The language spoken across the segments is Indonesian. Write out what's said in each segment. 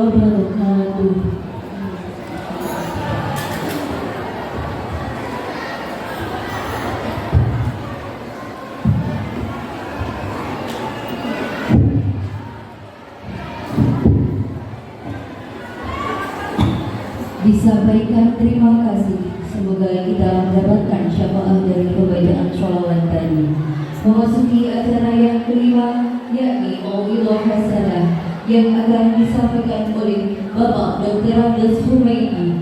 wabarakatuh. Disampaikan terima kasih. Semoga kita mendapatkan syafaat dari pembacaan sholawat tadi. Memasuki acara yang kelima, yakni Mauidhah Hasanah yang akan disampaikan oleh Bapak Dr. Abdus Humaidi.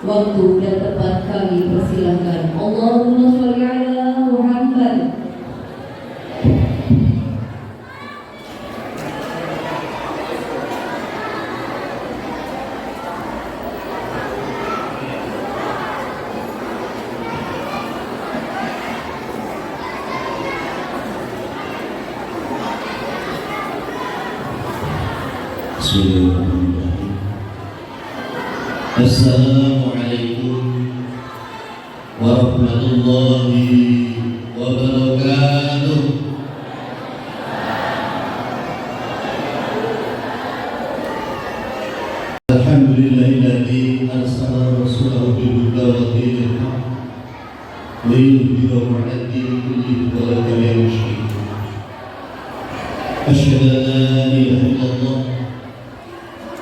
Waktu dan tempat kami persilahkan. Allahumma sholli ala Muhammad. Bismillahirrahmanirrahim. Assalamualaikum warahmatullahi wabarakatuh. Alhamdulillahilladzi arsala rasulahu bil huda wa dinil haqq liyudhhirahu 'ala ad-dini kullihi walau karihal musyrikun. Asyhadu an la ilaha illallah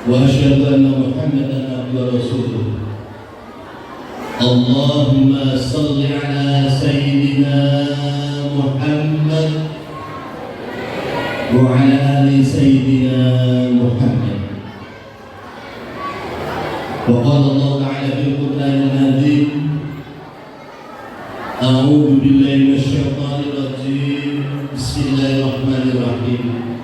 wa asyhadu anna Muhammadan abduhu wa rasuluh. Allahumma shalli ala sayyidina Muhammad wa ala ali sayyidina Muhammad. Wa qala Allah ta'ala fil Qur'anil Azim, a'udzu billahi minasy syaithanir rajim. Bismillahirrahmanirrahim.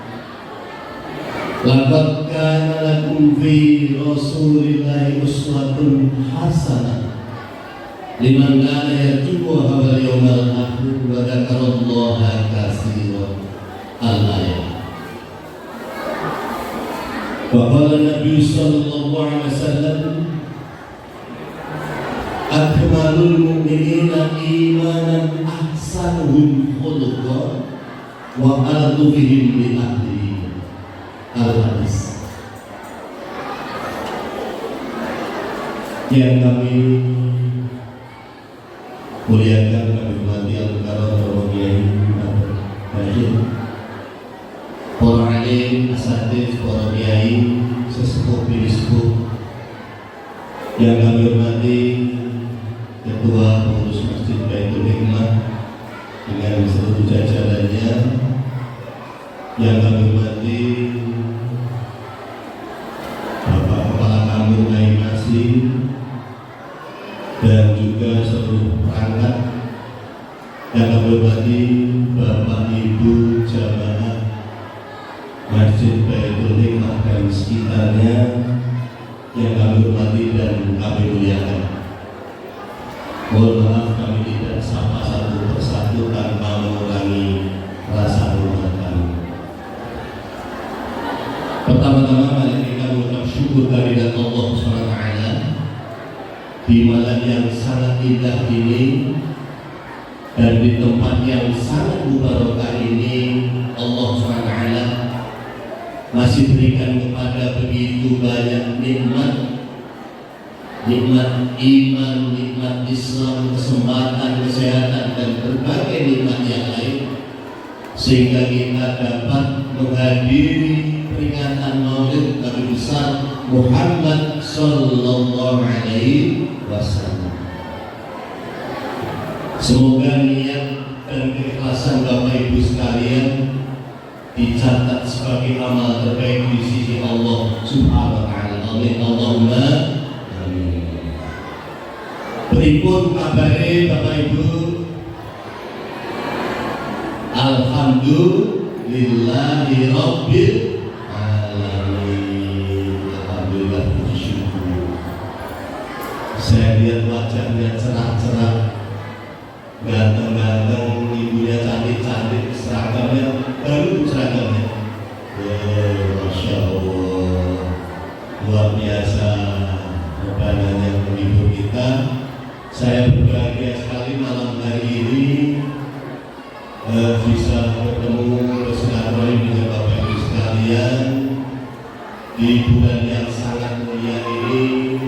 Laqad kana lakum fi Rasulillahi uswatun hasanah liman kana yarjullaha wal yawmal akhir wa dzakarallaha katsiran. Al-ayat. Wa qala Nabi sallallahu alaihi wasallam, akmalul mu'minina imanan ahsanuhum khuluqan wa altufihim li ahli. Al-hadis. Yang kami muliakan, kami hormati al-karam Kiai Haji, para alim, asatidz, para kiai, sesepuh bisepuh yang kami hormati, Ketua Pengurus Masjid Baitul Hikmah dengan seluruh jajarannya, yang kami hormati Bapak Kepala Kampung Naimasi dan juga seluruh perangkat, yang kami hormati Bapak Ibu jamaah Masjid Baitul Hikmah dan sekitarnya, yang kami hormati dan kami muliakan. Mohon maaf kami tidak sapa satu persatu tanpa mengurangi rasa hormat kami. Pertama-tama mari kita mengucap syukur kehadirat Allah SWT di malam yang sangat indah ini dan di tempat yang sangat mubarakah ini. Allah SWT masih berikan kepada begitu banyak nikmat iman, nikmat Islam, kesempatan, kesehatan dan berbagai nikmat yang lain, sehingga kita dapat menghadiri peringatan Maulid Nabi besar Muhammad sallallahu alaihi wasallam. Semoga niat dan keikhlasan Bapak Ibu sekalian dicatat sebagai amal terbaik di sisi Allah Subhanahu wa taala. Amin. Allahumma amin. Berikut kabare Bapak Ibu. Alhamdulillahi rabbil alamin. Alhamdulillah, puji syukur. Saya lihat wajahnya cerah-cerah, ganteng-ganteng, ibunya cantik-cantik, seragamnya baru seragamnya. Masya Allah, luar biasa perbandingan yang menghibur kita. Saya berbahagia sekali malam hari ini bisa bertemu bersilaturahmi dengan Bapak Ibu sekalian di di bulan yang sangat mulia ini,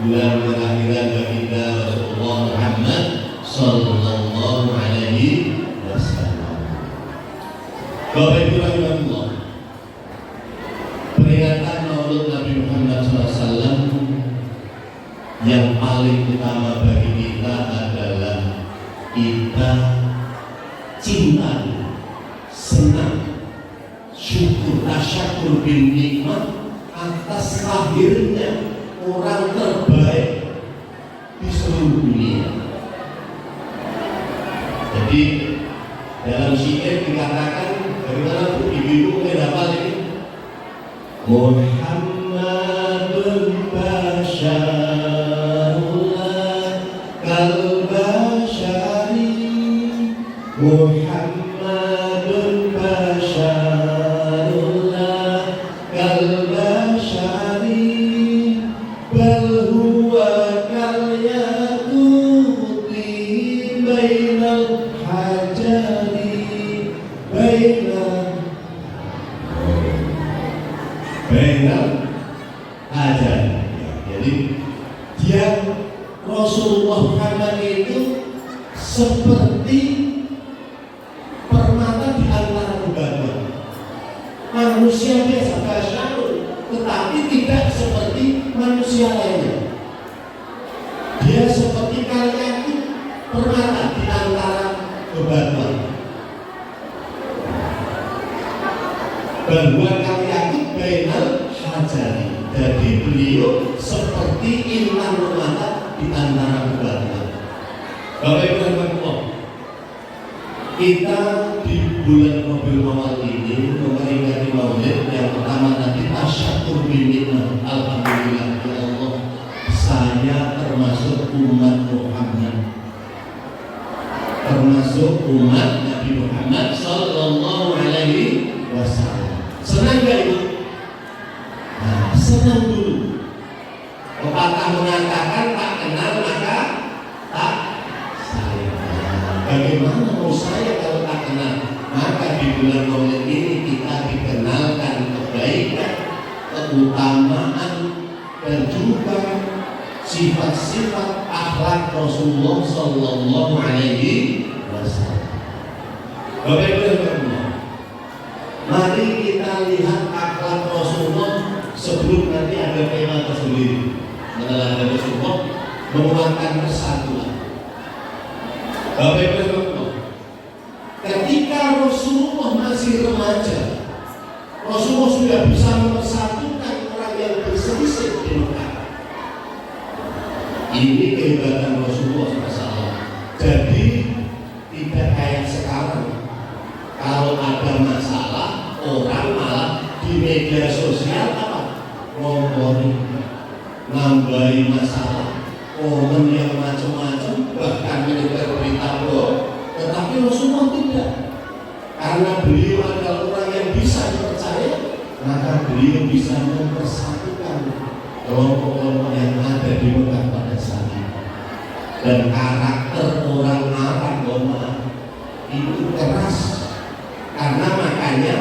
bulan kelahiran baginda Rasulullah Muhammad Sallallahu Alaihi Wasallam. Bapak Ibu rahimahullah, peringatan Maulid Nabi Muhammad SAW yang paling utama bagi kita adalah kita cinta, senang, syukur, tasyakur bin nikmat atas lahirnya orang terbaik di seluruh dunia. Jadi dalam syair dikatakan bagaimana ibu-ibu menghafal ini? Muhammadun basyarullah kal basyari, Muhammadun basyarullah kal basyari, bal huwa kal yaquti bainal hajari, bainal aja. Jadi dia Rasulullah Muhammad itu seperti permata di antara bebatuan. Manusia biasa basyarun, tetapi tidak seperti manusia lainnya. Dia seperti kalyakut, permata di antara bebatuan. Bahwa kalyakut bainal hajari. Jadi beliau seperti intan permata di antara bebatuan. Bapak Ibu rahimahullah, kita di bulan Rabiul Awal ini memperingati Maulid yang pertama tadi tasyakur bin nikmat. Alhamdulillah ya Allah, saya termasuk umat Muhammad, termasuk umat Nabi Muhammad Sallallahu Alaihi Wasallam. Senang gak Ibu? Nah, senang dulu. Pepatah mengatakan tak kenal maka tak sayang. Bagaimana mau saya kalau tak kenal? Maka di bulan Maulid ini kita dikenalkan kebaikan, keutamaan, dan juga sifat-sifat akhlak Rasulullah Sallallahu Alaihi Wasallam. Bapak Ibu rahimahullah, mari kita lihat akhlak Rasulullah sebelum nanti ada tema tersendiri. Meneladani Rasulullah, menguatkan persatuan. Bapak Ibu rahimahullah, ketika Rasulullah masih remaja, Rasulullah sudah bisa mempersatukan orang yang berselisih di Mekah. Ini kehebatan Rasulullah SAW. Jadi tidak kayak sekarang, kalau ada masalah orang malah di media sosial apa? Ngompori, nambahi masalah, komen yang macam-macam, bahkan menyebar berita bohong. Tetapi Rasulullah tidak, karena beliau adalah orang yang bisa dipercaya, maka beliau bisa mempersatukan kelompok-kelompok yang ada di Mekah pada saat itu. Dan karakter orang Arab itu keras, karena makanya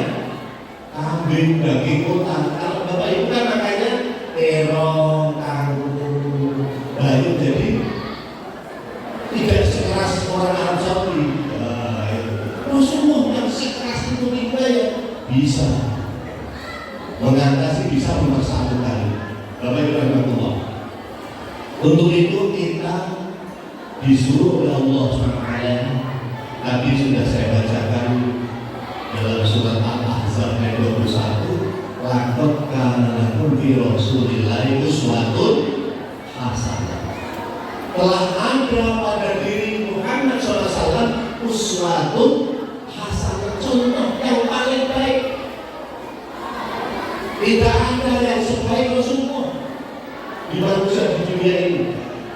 kambing daging utan. Kalau Bapak Ibu kan makanya terong, kangkung, bayu, jadi tidak sekeras orang Arab Saudi. Rasulullah yang sekeras itu kita ya bisa mengatasi, bisa mempersatukan. Bapak Ibu rahimahullah, untuk itu kita disuruh oleh Allah SWT. Tadi sudah saya bacakan dalam surat Al-Ahzab ayat 21, laqad kana lakum fi Rasulillahi uswatun hasanah. Telah ada pada diri Muhammad SAW uswatun hasanah, contoh yang paling baik. Tidak ada yang sebaik Rasulullah di manusia di dunia ini.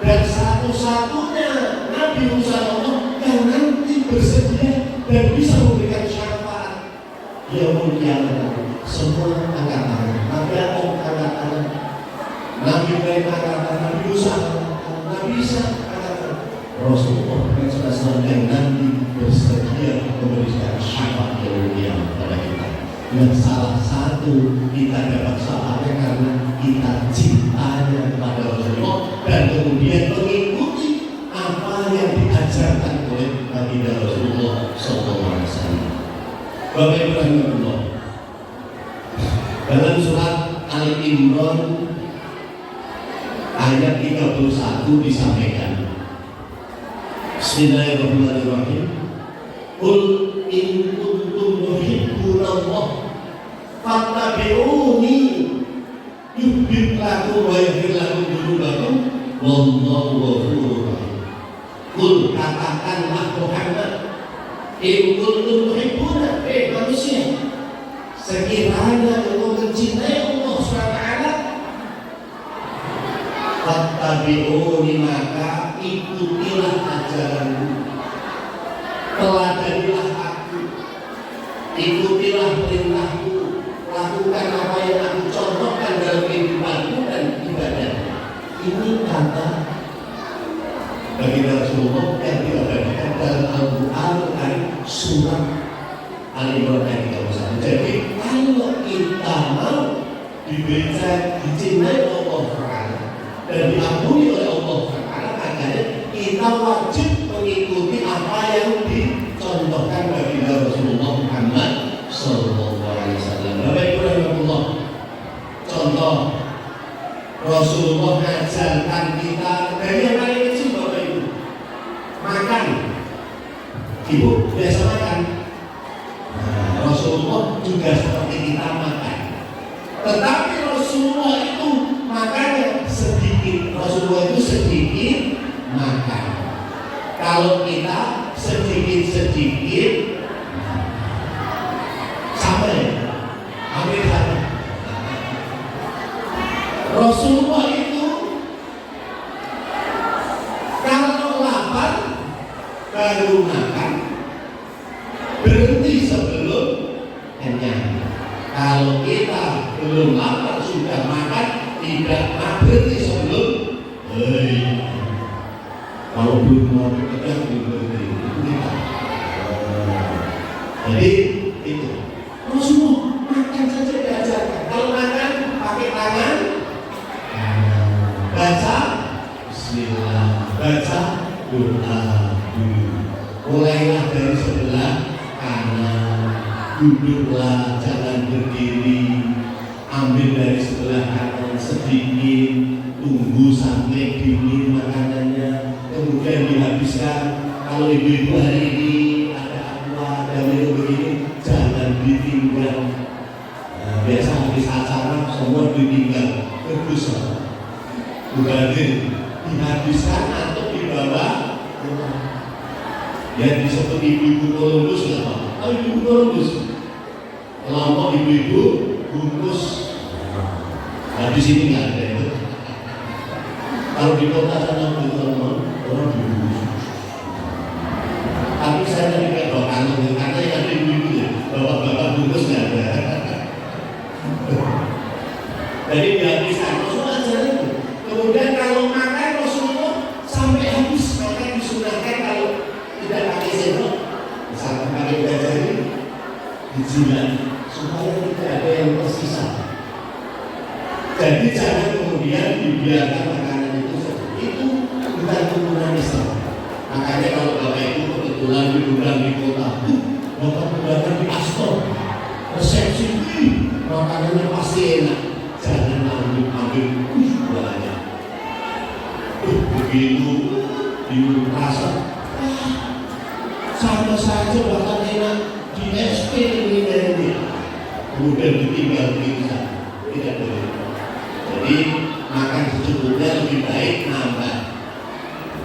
Dan satu-satunya Nabi Muhammad yang nanti bersedia dan bisa memberikan syafaat yaumul qiyamah. Semua angkat tangan. Nabi Adam angkat tangan, Nabi Ibrahim angkat tangan, Nabi Musa angkat tangan, Nabi Isa angkat tangan. Rasulullah SAW yang nanti bersedia memberikan syafaat yaumul qiyamah pada kita. Nah, salah satu kita dapat syafatnya karena kita cintanya kepada Rasulullah dan kemudian mengikuti apa yang diajarkan oleh baginda Rasulullah SAW. Bapak Ibu rahimahullah, dalam surat Al-Imran ayat 31 disampaikan, Bismillahirrahmanirrahim. Qul in kuntum tuhibbunallah fattabi'uni yuhibbukum wa yaghfir lakum dzunubakum wallahu ghafurur rahim. Qul, katakanlah Muhammad, in kuntum tuhibbuna, manusia, sekiranya engkau mencintai Allah SWT, fattabi'uni, maka ikutilah ajaranku, teladanilah aku, ikutilah perintahku, lakukan apa yang aku contohkan dalam kehidupanku dan ibadah. Ini kata bagi Rasulullah yang diabadikan dalam Al-Quran dari surat Al-Imran ayat 31. Jadi kalau kita mau dicintai Allah Ta'ala dan diampuni oleh Allah Ta'ala, makanya kita wajib mengikuti apa yang dicontohkan bagi Rasulullah Muhammad Sallallahu Alaihi Wasallam. Bapak Ibu rahimahullah, contoh Rasulullah mengajarkan kita dari yang paling kecil, Bapak Ibu, makan. Ibu biasa makan. Nah, Rasulullah juga seperti kita makan. Tetapi Rasulullah itu makannya sedikit. Rasulullah itu sedikit makan. Kalau kita sedikit-sedikit sama ya, hampir sama. Rasulullah itu kalau lapar baru makan, berhenti sebelum kenyang. Kalau kita belum lapar sudah makan, tidak berhenti sebelum kalau belum mau kenyang belum berhenti. Itu kita. Jadi itu Rasulullah makan saja diajarkan. Kalau makan pakai tangan, baca Bismillah, baca doa dulu. Mulailah dari sebelah kanan, duduklah, jangan berdiri. Ambil dari sebelah kanan sedikit, tunggu sampai dingin makanannya, kemudian dihabiskan. Kalau ibu-ibu hari ini ada apa, ada minum begini, jangan ditinggal. Nah, biasa habis acara semua ditinggal, bagus. Bukan dihabiskan atau dibawa pulang. Ya disebut ibu-ibu Columbus nggak apa? Oh, ibu-ibu Columbus, kelompok ibu-ibu bungkus. Nah di sini nggak ada itu. Kalau di kota sana teman-teman orang dibungkus. Tapi saya tadi kayak bawa kantong, karena yang ada ibu-ibu ya, bapak-bapak bungkus nggak ada. Jadi dihabiskan. Rasulullah ajaran itu. Kemudian kalau makan Rasulullah sampai habis, maka disunahkan kalau tidak pakai sendok, misalkan pakai jari, dijilat supaya tidak ada yang tersisa. Jadi jangan kemudian dibiarkan makanan itu bukan turunan Islam. Makanya kalau Bapak Ibu kebetulan diundang di kota, Bapak undangan di Astor, resepsi, makanannya pasti enak. Jangan ambil banyak. Begitu dirasa sama saja bahkan enak di SP ini, kemudian ditinggal bisa, tidak boleh. Jadi makan secukupnya lebih baik nambah.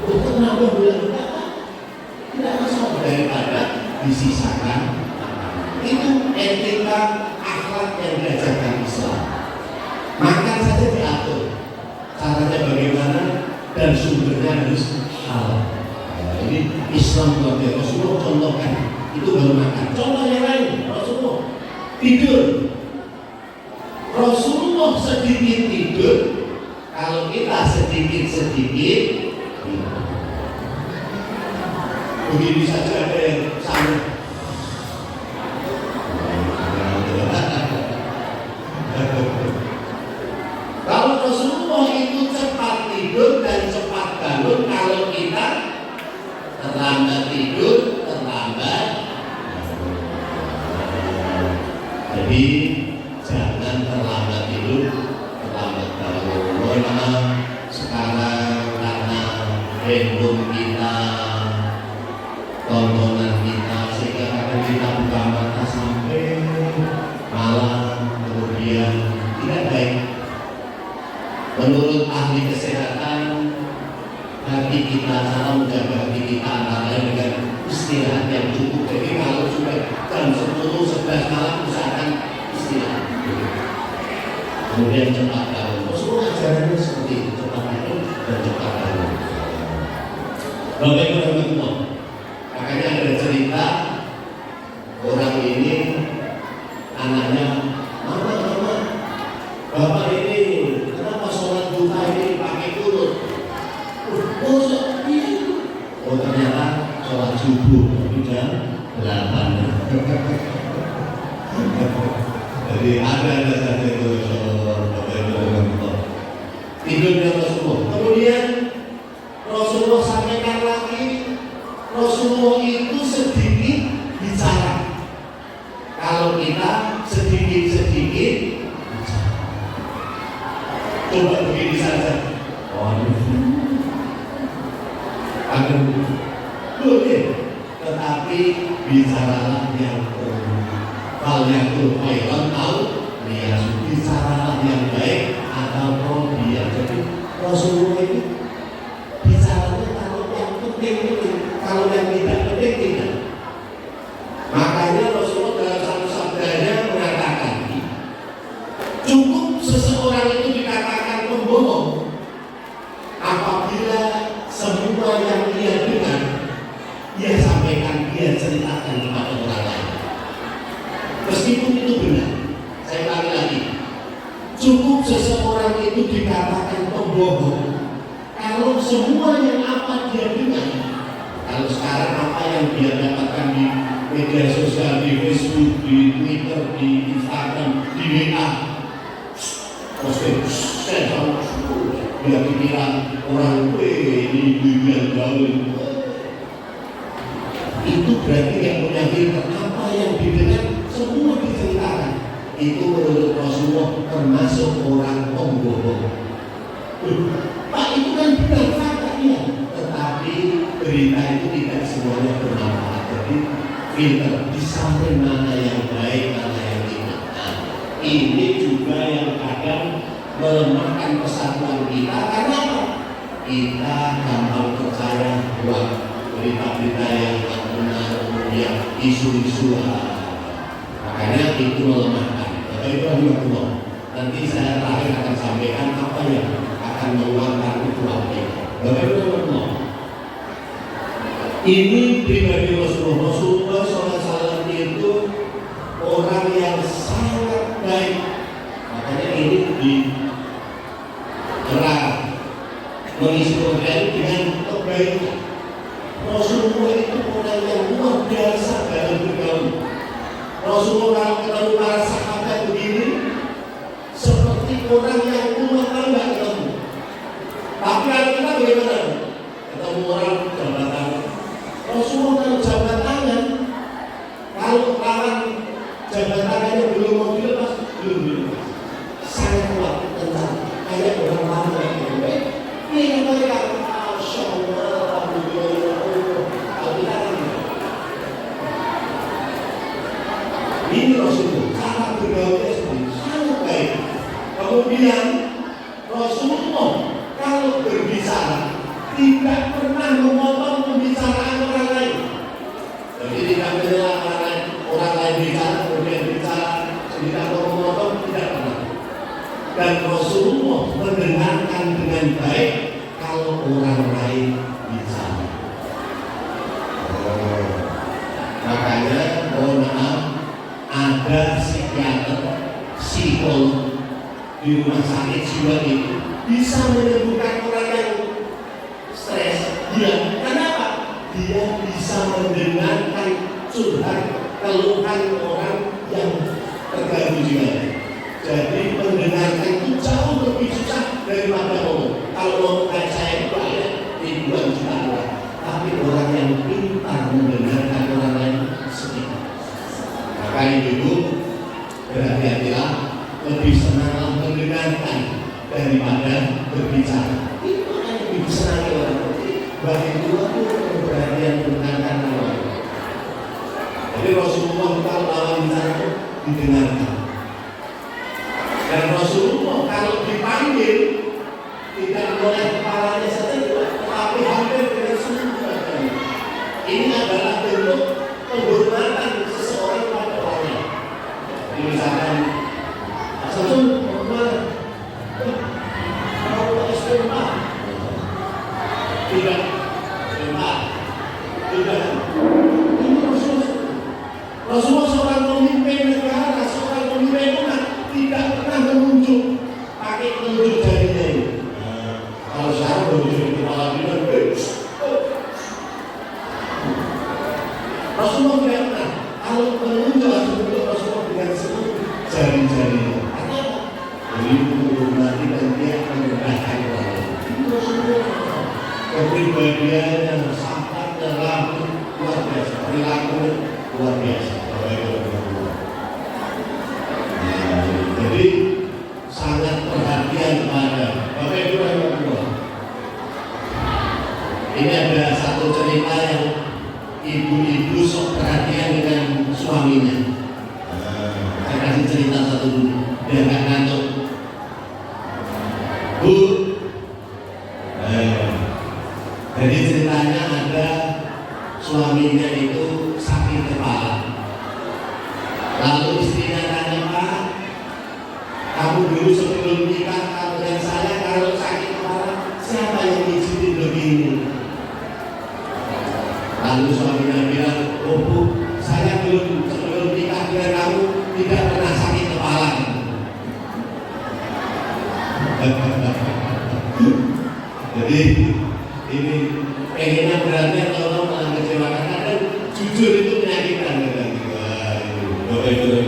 Untuk nambah bulan tidak masalah daripada disisakan. Itu etika akhlak yang diajarkan Islam. Makan saja diatur, caranya bagaimana dan sumbernya harus halal. Ini Islam luar biasa. Rasulullah contohkan itu baru makan. Contoh yang lain, Rasulullah tidur. Rasulullah sedikit tidur, kalau kita sedikit-sedikit begini saja ada yang sama. terlambat tidur, terlambat. Jadi jangan terlambat tidur, terlambat bangun. Mohon maaf sekarang karena handphone kita, tontonan kita, sehingga kadang kita buka mata sampai malam, kemudian tidak baik. Menurut ahli kesehatan, hati kita, cara menjaga hati kita antara lain dengan istirahat yang cukup. Jadi kalau sudah jam 10, 11 malam usahakan istirahat. Kemudian cepat bangun. Semua ajarannya seperti itu, cepat bangun dan cepat bangun. Bapak Ibu dan Ibu, makanya ada cerita orang ini anaknya, mama, bapak ini kenapa sholat duha ini pakai kurut? Oh ternyata sholat subuh di jam 8. Jadi ada saja itu Bapak Ibu dan Ibu. Tidurnya Rasulullah. Kemudian Rasulullah sampaikan lagi, Rasulullah itu sedikit bicara. Kalau kita sedikit-sedikit bicara. Coba begini saja. Boleh, tetapi bicaralah yang hal yang khairan tahu dia bicaralah yang baik atau dia. Jadi Rasulullah itu bicaranya kalau yang penting, kalau yang tidak penting tidak. Makanya Rasulullah dalam satu sabdanya mengatakan, cukup seseorang itu dikatakan pembohong apabila semua yang dia dengar, dia sampaikan, dia ceritakan kepada orang lain. Meskipun itu benar, saya ulangi lagi. Cukup seseorang itu dikatakan pembohong kalau semua yang apa dia dengar, kalau sekarang apa yang dia dapatkan di media sosial, di Facebook, di Twitter, di Instagram, di WA, dia dikira orang ini yang gaul. Itu berarti yang punya filter, apa yang didengar semua diceritakan. Itu menurut Rasulullah termasuk orang pembohong. Pak, itu kan benar fakta ya, tetapi berita itu tidak semuanya bermanfaat. Jadi filter di samping mana yang baik, mana yang tidak. Nah, ini juga yang kadang melemahkan persatuan kita. Karena apa? Kita gampang percaya buat berita-berita yang tak benar, kemudian isu-isu. Makanya itu melemahkan. Bapak Ibu Rahimahullah, nanti saya terakhir akan sampaikan apa yang akan menguatkan itu hati. Bapak Ibu Rahimahullah, ini pribadi Rasulullah SAW itu orang yang sangat baik. Makanya ini di mengisi program dengan kebaikan. Rasulullah itu orang yang luar biasa dalam bergaul. Rasulullah kalau ketemu para sahabat begini seperti orang yang rumah tangga ketemu. Tapi kalau kita bagaimana? Ketemu orang jabatan. Rasulullah kalau jabatannya, kalau lawan jabatannya belum mau dilepas, belum. Sangat kuat tentang kayak orang lama. Ini mereka, Masya Allah, ini Rasulullah, cara bergaulnya sangat baik. Kemudian Rasulullah kalau berbicara tidak pernah memotong pembicaraan orang lain. Jadi tidak menyela orang lain bicara, kemudian bicara, tidak memotong, tidak pernah. Dan Rasulullah mendengarkan dengan baik kalau orang lain bicara. Makanya mohon maaf, ada psikiater, psikolog di rumah sakit jiwa itu bisa menyembuhkan orang yang stres. Dia, kenapa? Dia bisa mendengarkan curhat keluhan orang yang terganggu jiwa. Jadi mendengarkan itu jauh lebih susah daripada ngomong. Kalau ngomong kayak saya itu ada ribuan juta orang, tapi orang yang pintar daripada berbicara. Itu yang lebih disenangi orang. Bagi tua itu keberanian mendengarkan orang. Jadi Rasulullah kalau lawan bicara itu didengarkan. Dan Rasulullah kalau dipanggil tidak boleh kepalanya saja juga, tetapi hampir dengan seluruh badannya. Ini adalah bentuk penghormatan seseorang pada orangnya. Misalkan, Rasul, bagaimana? Mau SPM? Tidak, tidak. Ini Rasulullah seorang pemimpin negara, seorang pemimpin umat, tidak pernah menunjuk pakai penunjuk jarinya ini. Kalau sekarang menunjuk di kepala bilang, Rasulullah tidak pernah. Kalau menunjuk harus menunjuk Rasulullah dengan seluruh jari-jarinya. Karena ini menghormati dan dia menggunakan orang. Itu Rasulullah. Kepribadiannya, sahabatnya, laku luar biasa, perilakunya luar biasa. Jadi sangat perhatian pada Bapak Ibu yang kedua. Ini ada satu cerita yang ibu-ibu sok perhatian dengan suaminya. Saya kasih cerita satu dulu, biar nggak ngantuk. Bu, jadi ceritanya ada suaminya itu sakit kepala. Lalu istrinya tanya, Pak, kamu dulu sebelum nikah kamu dan saya kalau sakit kepala siapa yang pijitin begini? Lalu suaminya bilang, oh Bu, saya belum sebelum nikah dengan kamu tidak pernah sakit kepala. Jadi ini pengennya berarti kalau malah kecewakan dan jujur itu menyakitkan kan? Bapak Ibu dan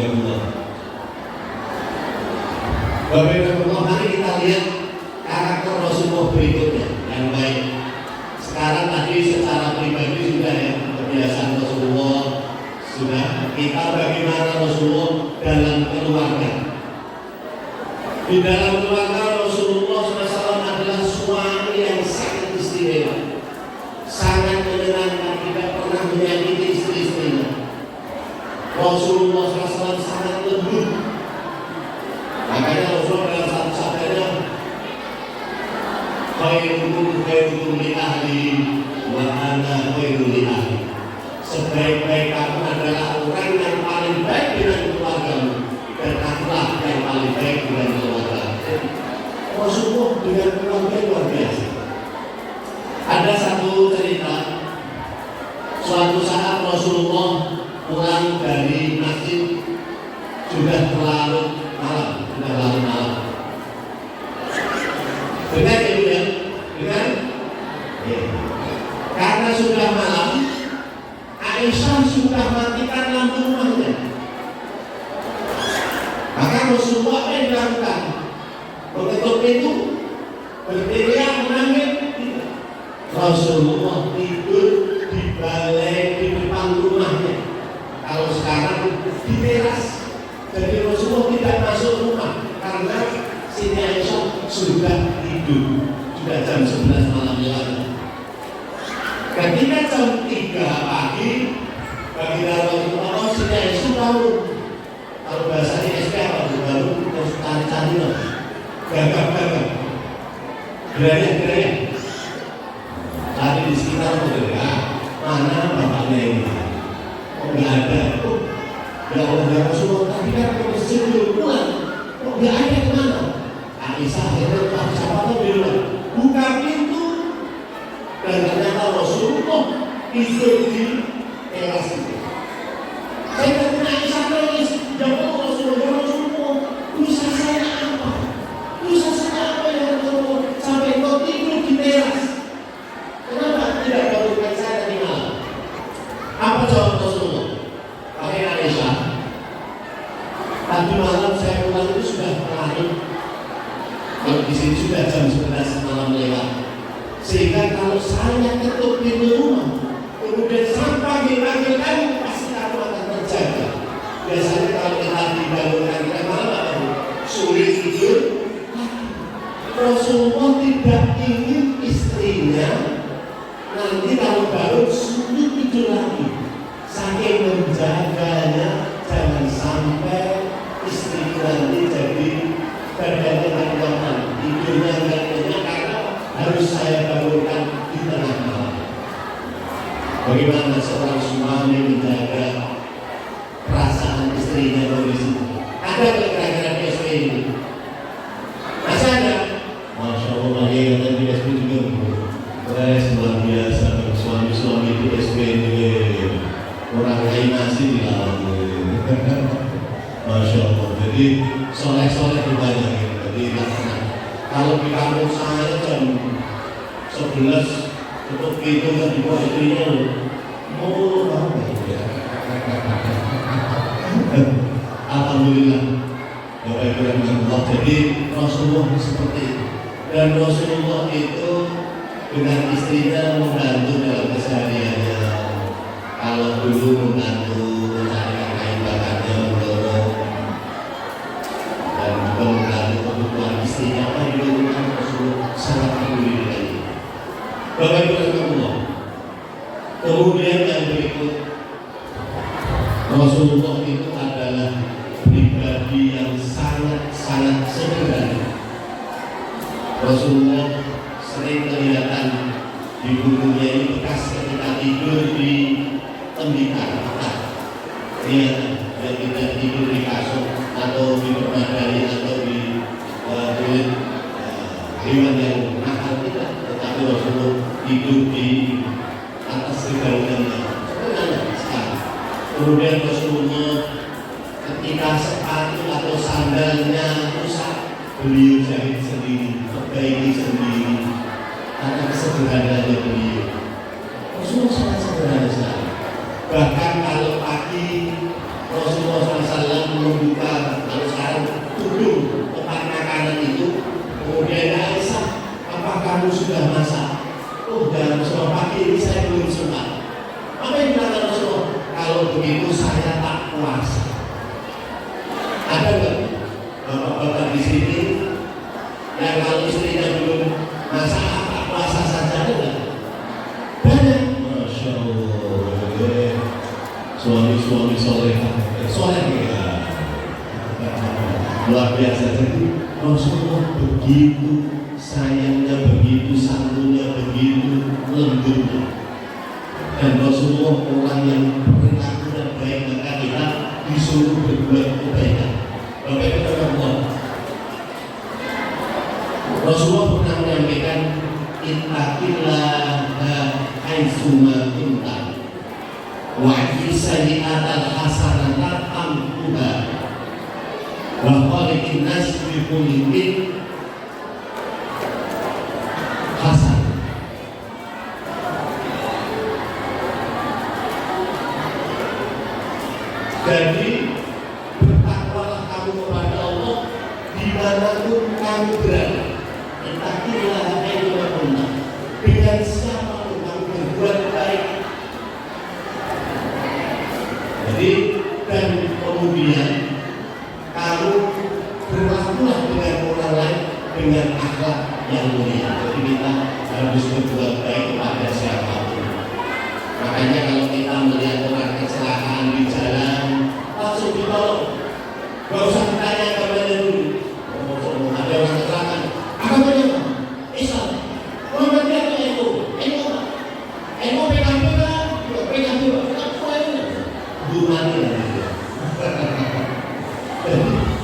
Bapak Ibu, mari kita lihat karakter Rasulullah berikutnya yang baik. Sekarang tadi secara pribadi sudah ya, kebiasaan Rasulullah sudah. Kita bagaimana Rasulullah dalam keluarga. Di dalam keluarga Rasulullah SAW adalah suami yang sangat istimewa, sangat menyenangkan, tidak pernah menyakiti istri-istrinya. Rasulullah SAW sangat lembut. Makanya Rasulullah dalam satu sabdanya, khairukum li ahli wa ana khairul li ahli. Sebaik-baik kamu adalah orang yang paling baik dengan keluargamu, dan akulah yang paling baik dengan keluarga. Rasulullah dengan keluarga luar biasa. Ada satu cerita, suatu saat Rasulullah pulang dari masjid sudah terlalu malam. Benar ya Bu ya? Benar? Ya. Karena sudah malam, Aisyah sudah matikan lampu rumahnya. Maka Rasulullah yang dilakukan mengetuk pintu, berteriak menangis. Rasulullah tidur di balai di depan rumahnya. Kalau sekarang di teras. Jadi Rasulullah tidak masuk rumah karena Siti Aisyah sudah tidur, sudah jam 11 malam lewat. Ketika jam 3 pagi, bagi Rasulullah Siti Aisyah tahu. Kalau bahasanya SP apa? Baru terus cari-cari loh, gagap-gagap, gerayah-gerayah. Tadi di sekitar mana bapaknya ini? Oh nggak ada. Ya Allah ya Rasulullah, tadi kan ke masjid belum pulang, kok nggak ada kemana? Aisyah akhirnya tak siapa tuh bilang, buka pintu, dan ternyata Rasulullah tidur di teras itu. Saya kata Aisyah nangis, ya Rasulullah, dosa saya apa? Dosa saya apa ya Rasulullah? Sampai kau tidur di teras. Kenapa tidak bangunkan saya tadi malam? Apa jawab Rasulullah? Pakai Aisyah, tadi malam saya pulang itu sudah terakhir. Kalau di sini sudah jam 11 malam lewat. Sehingga kalau saya ketuk pintu rumah, kemudian sampai panggil kamu, pasti kamu akan terjaga. Biasanya kalau kita dibangunkan kita malam sulit tidur, Rasulullah tidak ingin istrinya nanti kalau baru sulit tidur lagi, saking menjaganya jangan sampai istri nanti jadi badannya tidak nyaman, tidurnya nggak nyenyak karena harus saya bangunkan di tengah malam. Bagaimana seorang suami menjaga perasaan istrinya dari situ? Ada kira-kira PSP ini? Masih ada? Masya Allah, ya kata PSP juga. Luar biasa, suami-suami PSP ini orang lain masih dilawan. Masya Allah. Jadi soleh-soleh dibanyakin. Jadi laksana. Kalau di kampung saya jam 11 tutup pintu dan dibawa istrinya mau apa ya? Alhamdulillah. Bapak Ibu dan Allah. Jadi Rasulullah seperti itu. Dan Rasulullah itu dengan istrinya membantu dalam kesehariannya. Kalau dulu membantu mencarikan kain bakarnya, mendorong dan juga membantu kebutuhan istrinya, apa yang dilakukan Rasulullah sangat peduli dengan itu. Bapak Ibu dan Allah. Kemudian yang berikut, Rasulullah itu adalah pribadi yang sangat sederhana. Rasulullah sering kelihatan di punggungnya ini bekas ketika tidur di tembikar lihat yang tidak tidur di kasur atau di permadani atau di kulit hewan yang nakal tidak, tetapi Rasulullah tidur di atas segala-galanya sekali. Kemudian Rasulullah ketika sepatu atau sandalnya rusak, beliau jahit sendiri, perbaiki sendiri karena kesederhanaannya beliau. Rasulullah sangat sederhana sekali. Bahkan kalau pagi Rasulullah SAW membuka, kalau sekarang tudung tempat makanan itu, kemudian Aisyah, apa kamu sudah masak? Oh, dalam Rasulullah pagi ini saya belum sempat. Apa yang bilang Rasulullah? Kalau begitu saya tak puasa. Ada nggak bapak-bapak di sini yang kalau istrinya belum masak tak puasa saja, ada nggak? Banyak. Masya Allah. Suami-suami soleh ya. Luar biasa. Jadi Rasulullah begitu sayangnya, begitu santunnya, begitu lembutnya. Dan Rasulullah orang yang perilaku dan baik, maka kita disuruh berbuat kebaikan. Bapak Ibu dan Allah, Rasulullah pernah menyampaikan ittaqillaha haitsuma kunta wa sayyi'atal hasanata tamhuha wa khaliqin nas bi khuluqin hasan. Jadi bertakwalah kamu kepada Allah dimanapun kamu berada. Ittaqillaha haitsuma kunta, dengan siapapun kamu berbuat baik. Jadi dan kemudian kamu berlakulah dengan orang lain dengan akhlak yang mulia. Jadi kita harus berbuat baik kepada siapapun. Makanya kalau kita melihat orang kecelakaan di jalan, langsung ditolong. Gak usah ditanya kabarnya dulu. Ada orang kecelakaan, agamanya apa? Islam. Orang dia itu itu apa? Emo PKB kan? PKB Dumani lah.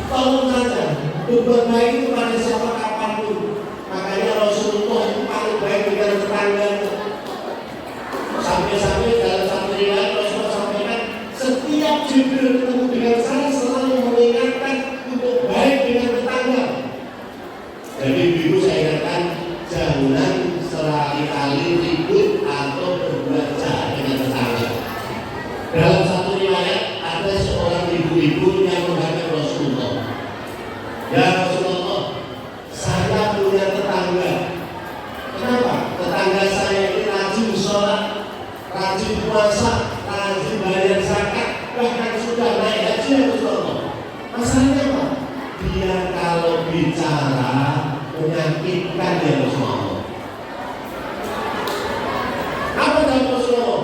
Tolong saja berbuat baik kepada siapa kapanpun. Makanya Rasulullah itu paling baik dengan tetangganya. Sampai-sampai dalam satu riwayat Rasulullah sampaikan, setiap Jibril ketemu dengan saya selalu mengingatkan untuk baik dengan tetangga. Jadi ibu saya ingatkan, jangan sekali-kali ribut atau berbuat jahat dengan tetangga. Dalam satu riwayat ada seorang ibu-ibu yang menghadap Rasulullah. Ya Rasulullah, saya punya tetangga. Kenapa? Tetangga saya ini rajin sholat, rajin puasa, rajin bayar zakat, bahkan sudah naik haji ya Rasulullah. Masalahnya apa? Dia kalau bicara menyakitkan ya Rasulullah. Apa dalam Rasulullah?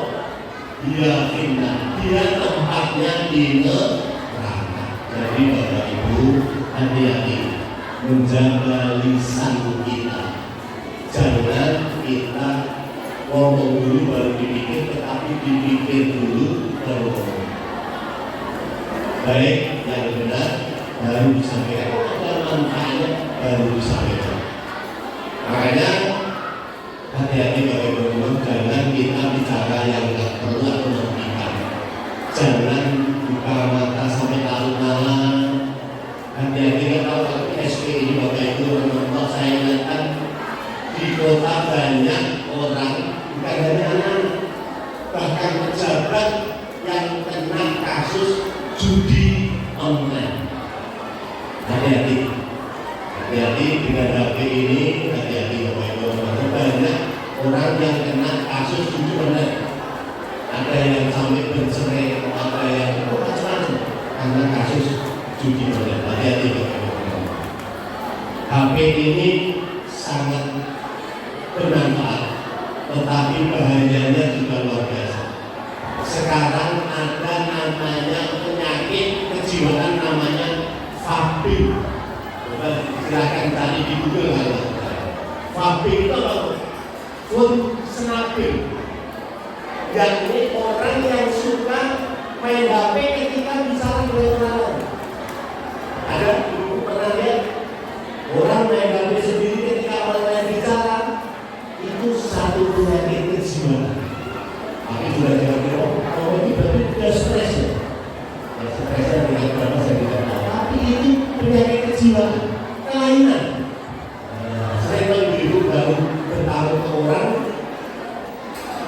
Dia fitnah, dia tempatnya di neraka. Jadi Bapak Ibu hati-hati menjaga lisan kita. Jangan kita ngomong dulu baru dipikir, tetapi dipikir dulu baru ngomong. Baik, yang benar baru disampaikan, ada manfaatnya baru disampaikan. Makanya hati-hati Bapak Ibu, jangan kita bicara yang tidak perlu atau merugikan. Jangan buka mata sampai larut malam. Hati-hati kalau SP ini Bapak Ibu menonton, saya ingatkan di kota banyak orang, bukan hanya anak, bahkan pejabat yang kena kasus judi online. Hati-hati, hati-hati dengan HP ini, hati-hati Bapak Ibu. Banyak orang yang kena kasus judi online. Ada yang sampai bercerai, ada yang macam-macam karena kasus judi online. Hati-hati Bapak Ibu. HP ini sangat bermanfaat, tetapi bahayanya juga luar biasa. Sekarang ada namanya penyakit kejiwaan namanya fabing. Silakan cari di Google kalau fabing itu apa? Food snapping. Yang ini orang yang suka main HP ketika bicara dengan orang lain. Ada ibu pernah lihat orang main HP sendiri ketika orang lain bicara? Itu satu penyakit kejiwaan. Tapi sudah kira-kira oh ini berarti sudah stres ya. Ya stresnya dengan berapa saya tidak tahu. Tapi itu penyakit kejiwaan, kelainan. Saya kalau ibu baru bertaruh ke orang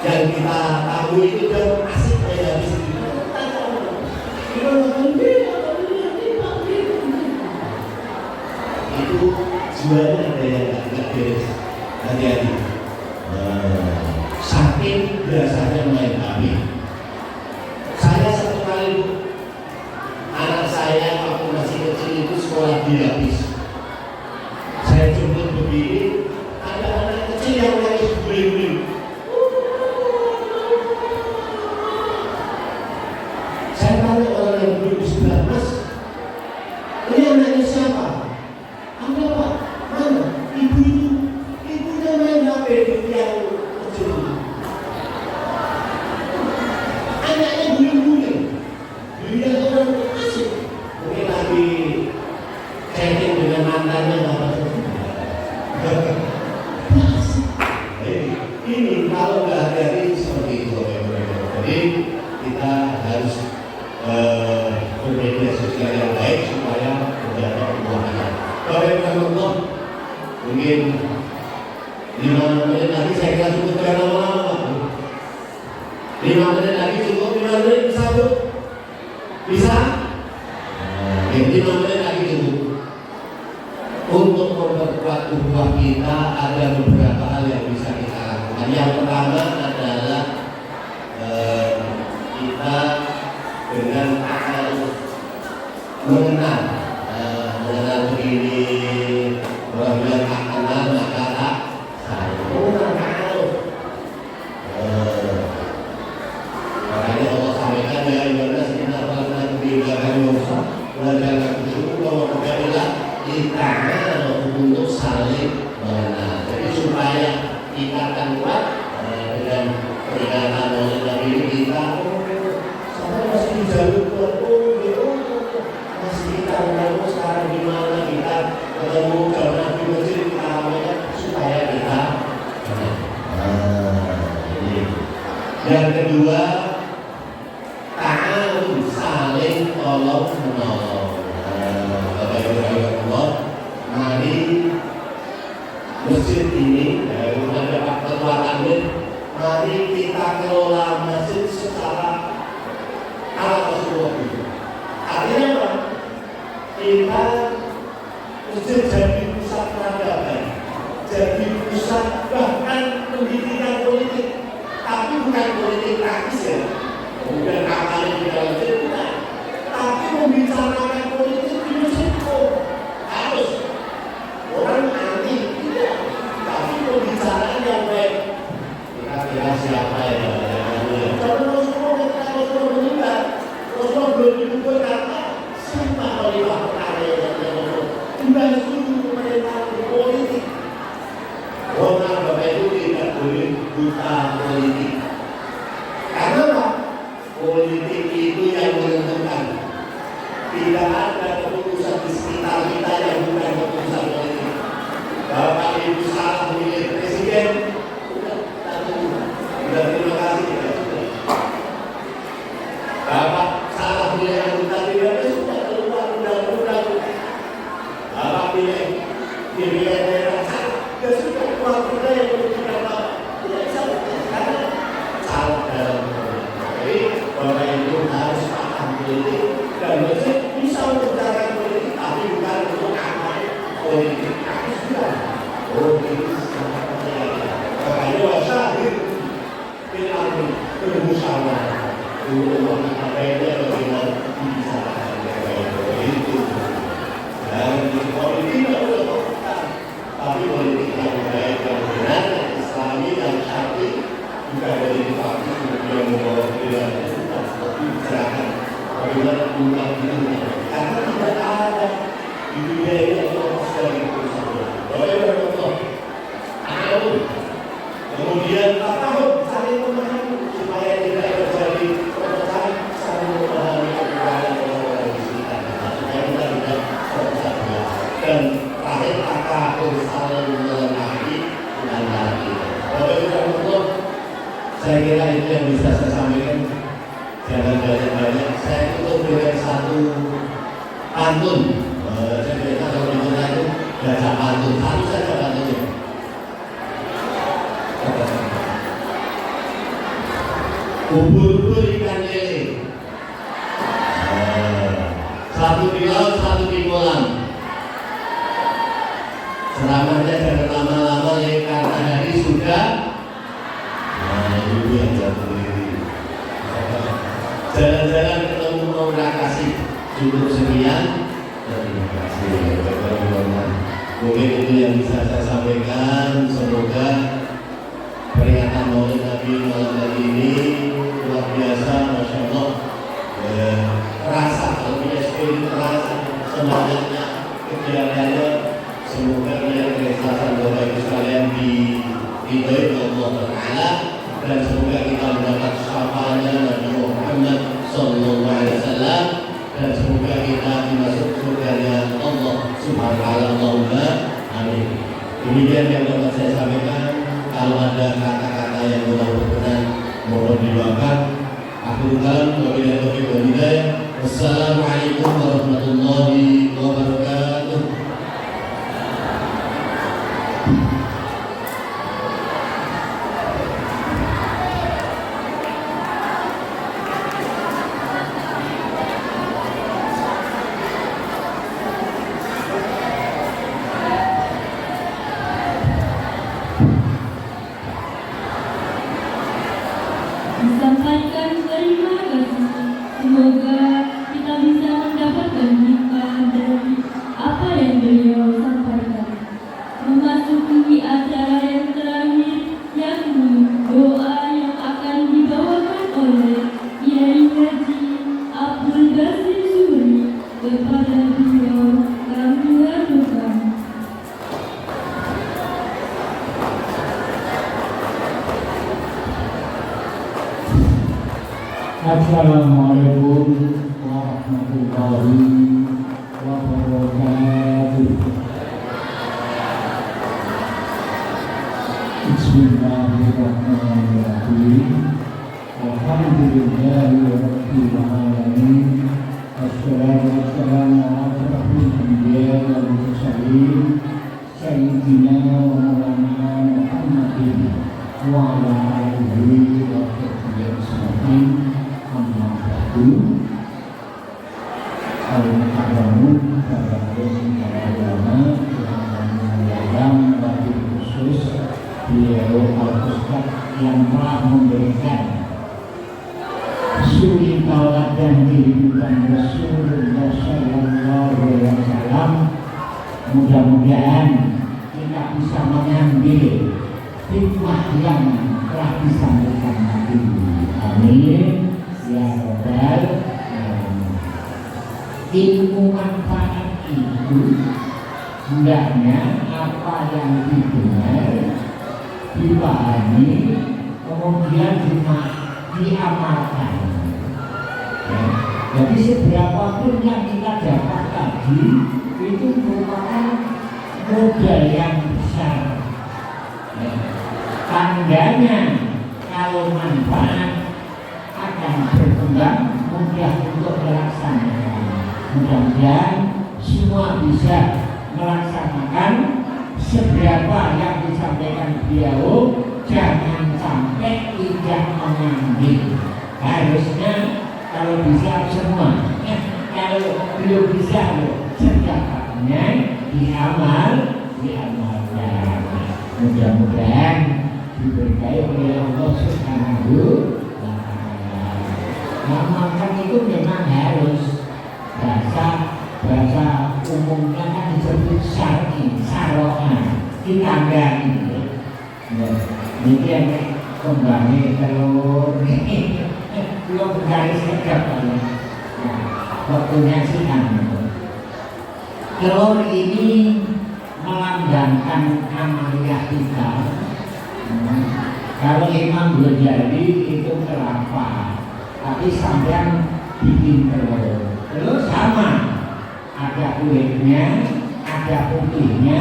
yang kita tahu itu dan asik kayak habis itu. Itu jiwanya ada yang tidak beres. Hati-hati. Sakit biasanya main HP. Saya satu kali anak saya waktu masih kecil itu sekolah diabis. Saya jemput begini, ada anak kecil yang nangis guling-guling. Saya tanya orang yang duduk di sebelah, Mas, ini anaknya siapa? Ada Pak, mana? Ibu itu, ibunya main HP yang kecil. Anaknya guling-guling. Dilihat orang asik. Mungkin lagi chatting dengan mantannya apa asik. Ini kalau nggak hati-hati seperti itu. Jadi kita harus bermedia sosial yang baik supaya menjaga keuangan. Kalau yang teman-teman mungkin 5 menit lagi saya kira cukup lama-lama. 5 menit lagi cukup, 5 menit bisa tuh? Bisa? Oke, 5 menit lagi cukup. Untuk memperkuat tubuh kita ada beberapa hal yang bisa kita lakukan. Yang pertama adalah kita dengan harus mengenal begini, orang bilang tak kenal maka tak sayang. Mengenal ta'aruf. Makanya Allah sampaikan ya Yohanes inna arsalnaka billahi wa belajar bersyukur bahwa kebaikan kita untuk saling mengenal. Jadi supaya ikatan kuat dengan peringatan oleh Nabi kita, sampai masih di jalur masih kita mengaku sekarang di mana kita ketemu jamaah di masjid kita ramaikan supaya kita ini. Yang kedua, ta'awun saling tolong menolong. Bapak Ibu Allah, mari masjid ini ada Pak Ketua Amin, mari kita kelola masjid secara ala Rasulullah. Artinya apa? Kita masjid jadi pusat peradaban, jadi pusat bahkan pendidikan politik, tapi bukan politik praktis ya. Kemudian kampanye di dalam masjid bukan, tapi membicarakan politik di masjid harus. Orang anti Ibu salah memilih presiden, sudah terima kasih ya sudah. Bapak salah memilih anggota DPR, sudah keluar undang-undang. Bapak pilih pimpinan daerah, ya sudah keluar undang yang menentukan Bapak. Tidak bisa karena salah dalam politik. Jadi Bapak Ibu harus paham politik dan bisa membicarakan politik, tapi bukan untuk kampanye politik. Tapi sudah. Oh, ini sangat percaya. Makanya wasyahid bil amri bermusyawarah untuk mencapai bagaimana bisa itu. Dan di politik tidak boleh berputar, tapi politik yang baik yang benar, yang Islami dan syar'i juga dari fakta yang membawa pilihan itu seperti gerakan bagaimana umat itu karena tidak ada di dunia ini yang lepas dari kerusakan. Kemudian 4 tahun saling memahami supaya tidak terjadi perpecahan, saling memahami kekurangan orang-orang di sekitar kita supaya kita tidak terpecah belah. Dan terakhir takabur saling melengkapi antara kita. Bapak Ibu dan Bapak, saya kira itu yang bisa saya sampaikan. Jangan banyak-banyak. Saya tutup dengan satu pantun. Saya biasa kalau di sana itu baca pantun, satu saja pantunnya. Ubur-ubur ikan lele, satu di laut, satu di kolam. Selamanya jangan lama-lama ya karena hari sudah. Nah, itu yang jatuh diri. Jalan-jalan ketemu mau kasih cukup sekian. Terima kasih. Mungkin itu yang bisa saya sampaikan. Semoga peringatan Maulid Nabi malam hari ini luar biasa, masya Allah. Terasa kalau PSP itu terasa semangatnya, kegiatannya. Semoga dengan keikhlasan Bapak Ibu sekalian diridhoi Allah Taala dan semoga kita mendapat syafaatnya Nabi Muhammad Sallallahu Alaihi Wasallam dan semoga kita dimasuk surganya Allah Subhanahu wa Ta'ala. Amin. Demikian yang dapat saya sampaikan. Kalau ada kata-kata yang kurang berkenan, mohon didoakan. Akhirul kalam, wabillahi taufiq wal hidayah. Wassalamualaikum warahmatullahi wabarakatuh. Disampaikan terima kasih. Semoga kita bisa mendapatkan hikmah dari apa yang beliau sampaikan. Memasuki acara yang terakhir, yakni doa yang akan dibawakan oleh Kiai Haji Abdul Basir Suri. Kepada beliau kami haturkan. Assalamualaikum warahmatullahi wabarakatuh. Bismillahirrahmanirrahim. Alhamdulillahi rabbil alamin. Wassalatu wassalamu ala asyrafil anbiya'i wal mursalin sayyidina wa maulana Muhammadin wa ala alihi wa sahbihi ajma'in. Amma ba'du. Al-Mukarramun Al-Mukarramun Al-Ulama yang wabil khusus beliau Al-Ustaz yang telah memberikan suri tauladan kehidupan Rasulullah Sallallahu Alaihi Wasallam. Mudah-mudahan kita bisa mengambil hikmah yang telah disampaikan Nabi. Amin. Ya Rabbal Alamin. Ilmu manfaat itu hendaknya apa yang didengar dipahami kemudian diamalkan. Ya. Jadi seberapapun yang kita dapat tadi itu merupakan modal yang besar tandanya kalau manfaat akan berkembang mudah untuk melaksanakan. Mudah-mudahan semua bisa melaksanakan seberapa yang disampaikan beliau, jangan sampai tidak mengambil. Harusnya kalau bisa semua, kalau belum bisa sedekahnya diamalkan. Mudah-mudahan diberkahi oleh Allah Subhanahu wa Ta'ala. Ngamalkan itu memang harus bahasa umumnya kan disebut syar'i, syara'ah, ditandai. Ini yang kembali telur belum bergaris tegak ya. Waktunya sih telur ini melambangkan amaliyah kita. Kalau Imam Ghazali itu kelapa, tapi sampean bikin telur. Telur sama, ada kulitnya, ada putihnya,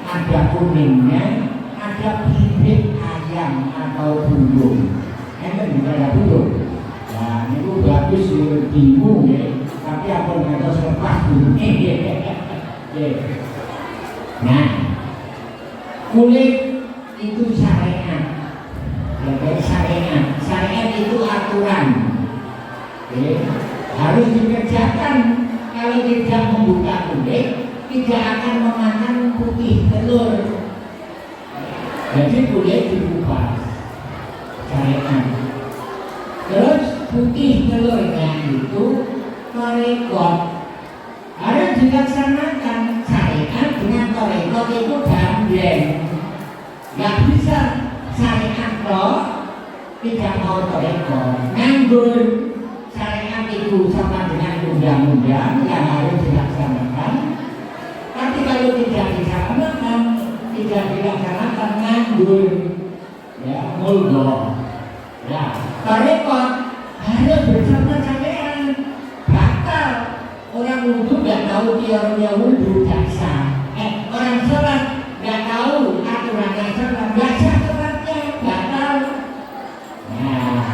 ada kuningnya, ada bibit ayam atau burung. Ini juga ada burung. Nah, itu bagus bingung ya. Tapi apa yang harus lepas burungnya? Nah, kulit itu syariat. Syariat itu aturan. Harus dikerjakan. Kalau tidak membuka kulit, tidak akan memakan putih telur. Jadi kulit dibuka syariat. Terus putih telurnya itu torekot. Harus dilaksanakan. Syariat dengan torekot itu gandeng. Gak bisa syariat toh tidak mau torekot. Nganggur. Syariat itu sama dengan undang-undang yang harus dilaksanakan. Tapi kalau tidak dilaksanakan, nganggur, ya mulgo. Ya, tarekot harus bersama sampean. Batal. Orang wudhu nggak tahu teorinya wudhu jaksa. Orang sholat nggak tahu aturannya sholat, baca sholatnya batal. Nah,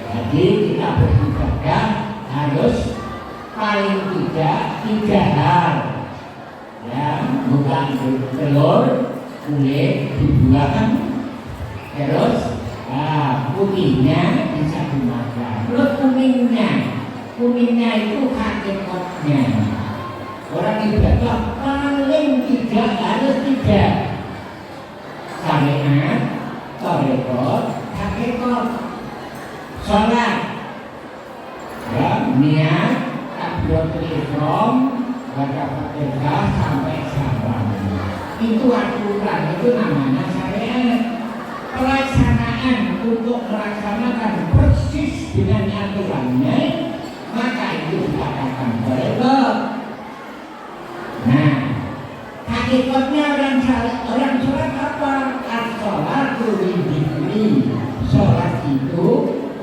jadi kita beribadah harus paling tidak 3 hal. Ya, bukan telur, kulit dibuang, terus putihnya bisa dimakan. Terus kuningnya itu hakikatnya. Orang ibadah paling tidak harus 3. Syariat, tarekot, hakikat. Sholat, ya, niat, takbiratul ihram, baca Fatihah sampai salam. Itu aturan, itu namanya syariat. Pelaksanaan untuk melaksanakan persis dengan aturannya, maka itu dikatakan tarekot. Nah, hakikatnya orang sholat apa? As-sholatu lidzikri. Sholat itu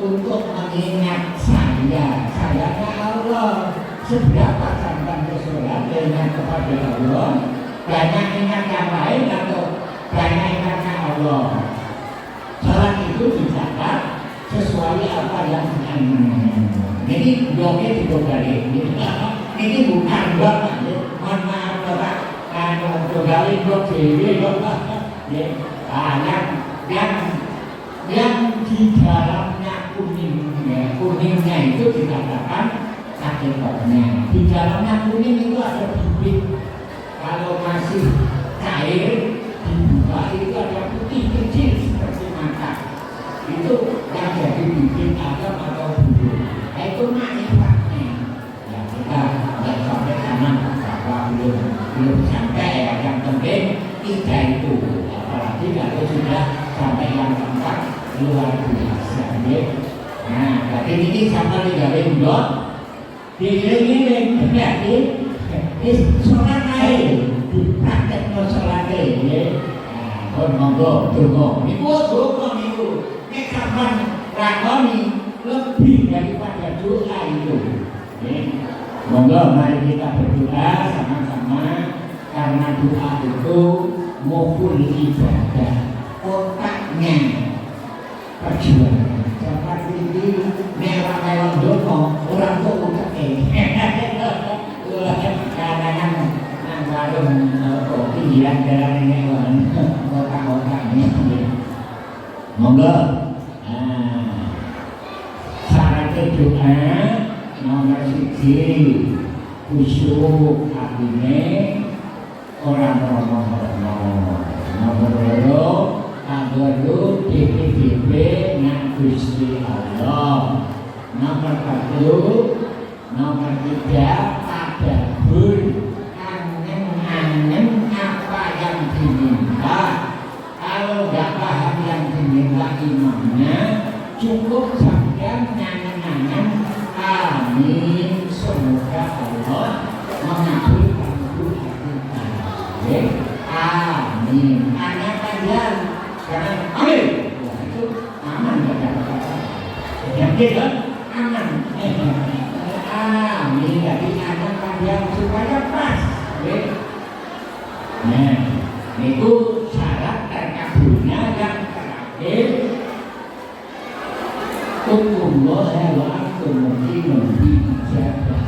untuk mengingat sayanya Allah. Seberapa sampai sholat ingat kepada Allah, banyak ingat yang lain atau banyak ingatnya Allah. Sholat itu dicatat sesuai apa yang diinginkan. Jadi bloknya dibalik. Ini bukan blok, mohon maaf Bapak. Kembali blok dewi yang di dalamnya kuningnya itu dikatakan hakikatnya. Di dalamnya kuning itu ada bibit. Kalau masih cair dibuka itu ada putih kecil seperti mata. Itu yang jadi bibit agam atau burung. Itu manfaatnya. Ya kita nggak sampai sana bahwa belum sampai ya. Yang penting 3 itu. Apalagi kalau sudah sampai yang 4 luar biasa. Nah, tapi ini sama digaling blok. Diiring-iring berarti sholat air dipraktek no sholat air. Nah, monggo tunggu. Niku nek sampean lakoni lebih daripada doa itu. Monggo mari kita berdoa sama-sama karena doa itu mukul ibadah. Otak semangatnya perjuangan seperti ini merah melon dono orang tua ucapke kadang-kadang nang warung pinggiran jalan ini otak-otak ini monggo syarat doa nomor 1 khusyuk hatine orang rono-rono nomor 2 kaguru DPDP nang Gusti Allah nomor 3 ada bun angen-angen apa yang diminta kalau nggak paham yang diminta imamnya cukup sampai nyanyi-nyanyi amin semoga Allah mengabulkan doa kita amin anak kalian jangan amin itu aman tidak apa-apa yakin kan aman amin jadi anak kalian supaya pas nah itu syarat terkabulnya yang terakhir Tunggulah waktu mungkin dijabah.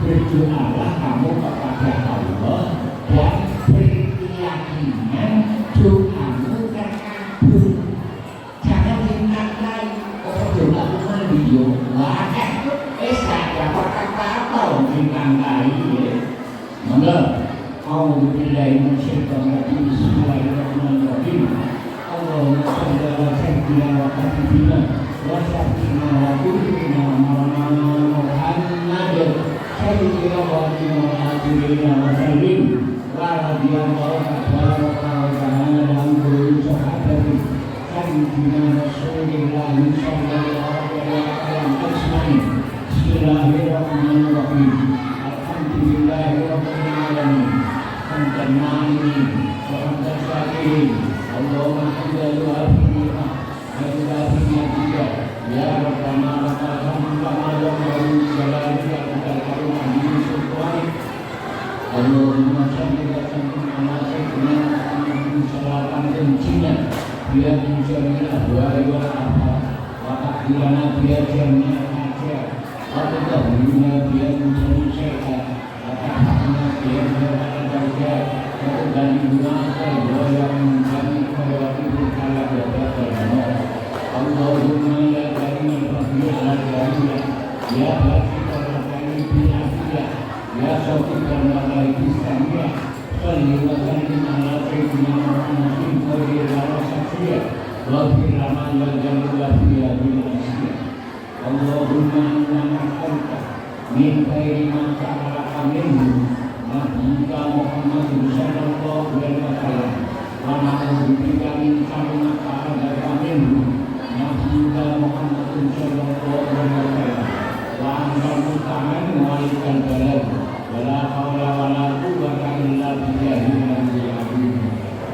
Berdoalah kamu kepada Allah dan berkeyakinan doamu terkabul. Jangan dinilai doa dia. Wah, saya dapat apa dinilai. Maka A'udzubillahi minasyaitonir rajim. Bismillahirrahmanirrahim. Allahumma shalli ala sayyidina wa habibina wa syafi'ina wa qulubina wa maulana Muhammad sayyidina wa nabiyyina wa sallim wa radiyallahu ta'ala an kulli sahabati sayyidina Rasulillah sallallahu alaihi wasallam. Bismillahirrahmanirrahim. Alhamdulillahirabbil alamin. Hamdan ma'imin wa hamdan syakirin. Allahumma hamdan wa hamdan ya Rabbana lakal hamdu kama yanbaghi li jalalika wal karamati min sultanik. Allahumma shalli wa sallim ala sayyidina Muhammadin salatan tanjina biya min syarril ahwali wal afat wa taqdirana biya jami'al hajat wa tudahhirna biya min syarril syaitan wa tahfazna biya min syarril darajat wa tudahhirna biya min syarril khawatibil kalam wa batal. Allahumma ya karim al-fadhil al-karim ya basikal al-karim bil-afiyah ya sawfikal malaikis samiyah salli wa sallim ala sayyidina Muhammadin khairil warasafiyah wa firraman wal jalil wafiyah bil-asiyah. Allahumma inna nas'aluka min khairi ma sa'alaka minhu nabiyyuka Muhammadin sallallahu alaihi wasallam wa na'udzubika min syarri ma sa'alaka minhu Nabiyyuka Muhammadin sallallahu alaihi wasallam wa anta musta'an walikal balad wa la hawla wa la quwwata illa billahil aliyyil azim.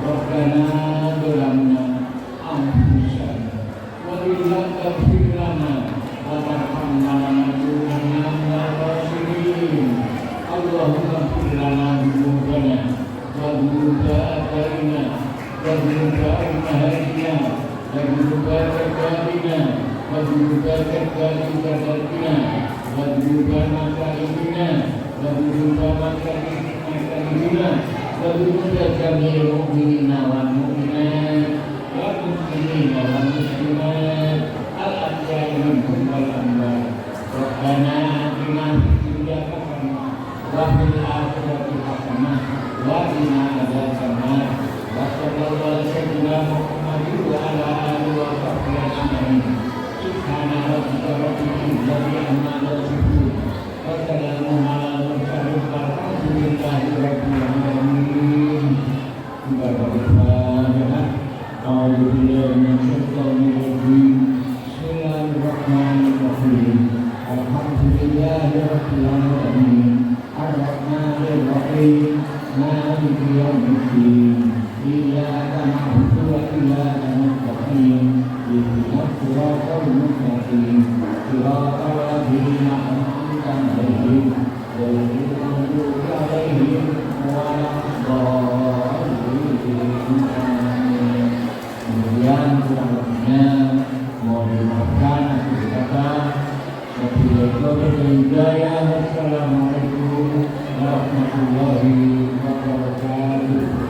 Rabbana zalamna anfusana wa illam taghfir lana wa tarhamna lanakunanna minal khasirin. Allahumma ighfir lana dzunubana wa dzunuba abaina wa dzunuba ummahatina وَذُنُوبَ كَبَائِرِنَا وَذُنُوبَ كَبَائِرِنَا وَذُنُوبَ مَكَارِهِنَا وَذُنُوبَ مَكَارِهِنَا وَذُنُوبَ جَمِيعِ الْمُؤْمِنِينَ وَالْمُؤْمِنَاتِ وَالْمُسْلِمِينَ وَالْمُسْلِمَاتِ الْأَحْيَاءِ مِنْهُمْ وَالْأَمْوَاتِ. رَبَّنَا آتِنَا فِي الدُّنْيَا حَسَنَةً وَفِي الْآخِرَةِ حَسَنَةً وَقِنَا عَذَابَ النَّارِ. Wassallallahu ala sayyidina Muhammadin wa ala alihi wa sahbihi ajma'in. Subhana rabbika rabbil izzati amma yasifun wa salamun alal mursalin walhamdulillahi rabbil alamin. Al-Fatihah. A'udzu billahi minasyaitonir rajim. Bismillahirrahmanirrahim. Alhamdulillahi rabbil alamin. Ar-Rahmanir Rahim. Maliki yaumiddin. Iyyaka na'budu wa iyyaka nasta'in. Ihdinas siratal mustaqim. Siratal ladzina an'amta 'alaihim ghairil maghdubi 'alaihim waladdallin. Amin. Kemudian Assalamualaikum warahmatullahi wabarakatuh.